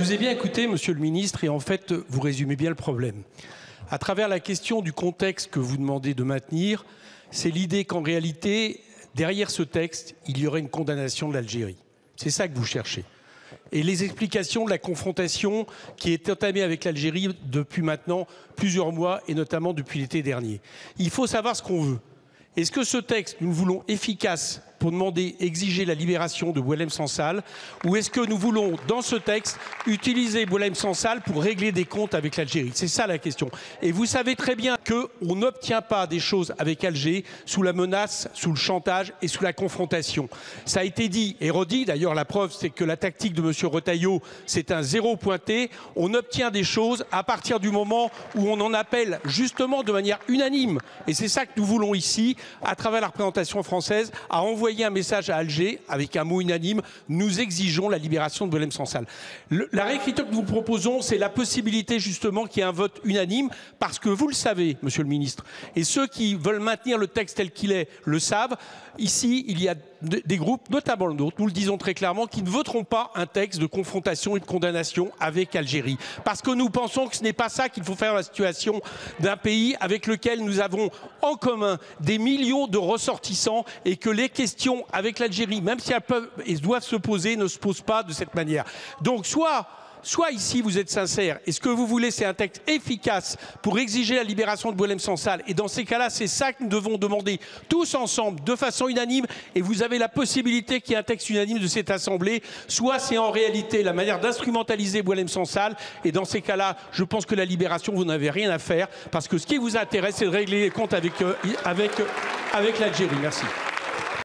vous ai bien écouté, Monsieur le Ministre, et en fait, vous résumez bien le problème. À travers la question du contexte que vous demandez de maintenir, c'est l'idée qu'en réalité, derrière ce texte, il y aurait une condamnation de l'Algérie. C'est ça que vous cherchez. Et les explications de la confrontation qui est entamée avec l'Algérie depuis maintenant plusieurs mois, et notamment depuis l'été dernier. Il faut savoir ce qu'on veut. Est-ce que ce texte, nous le voulons efficace pour demander, exiger la libération de Boualem Sansal, ou est-ce que nous voulons, dans ce texte, utiliser Boualem Sansal pour régler des comptes avec l'Algérie? C'est ça la question. Et vous savez très bien qu'on n'obtient pas des choses avec Alger sous la menace, sous le chantage et sous la confrontation. Ça a été dit et redit, d'ailleurs la preuve c'est que la tactique de M. Retailleau, c'est un zéro pointé. On obtient des choses à partir du moment où on en appelle justement de manière unanime. Et c'est ça que nous voulons ici, à travers la représentation française, à envoyer un message à Alger avec un mot unanime, nous exigeons la libération de Boualem Sansal. La réécriture que nous proposons, c'est la possibilité justement qu'il y ait un vote unanime, parce que vous le savez, Monsieur le Ministre, et ceux qui veulent maintenir le texte tel qu'il est le savent, ici il y a des groupes, notamment le nôtre, nous le disons très clairement, qui ne voteront pas un texte de confrontation et de condamnation avec Algérie. Parce que nous pensons que ce n'est pas ça qu'il faut faire dans la situation d'un pays avec lequel nous avons en commun des millions de ressortissants et que les questions avec l'Algérie, même si elles peuvent et doivent se poser, ne se posent pas de cette manière. Donc soit ici vous êtes sincère et ce que vous voulez c'est un texte efficace pour exiger la libération de Boualem Sansal, et dans ces cas-là c'est ça que nous devons demander tous ensemble de façon unanime, et vous avez la possibilité qu'il y ait un texte unanime de cette Assemblée, soit c'est en réalité la manière d'instrumentaliser Boualem Sansal, et dans ces cas-là je pense que la libération vous n'avez rien à faire, parce que ce qui vous intéresse c'est de régler les comptes avec l'Algérie. Merci.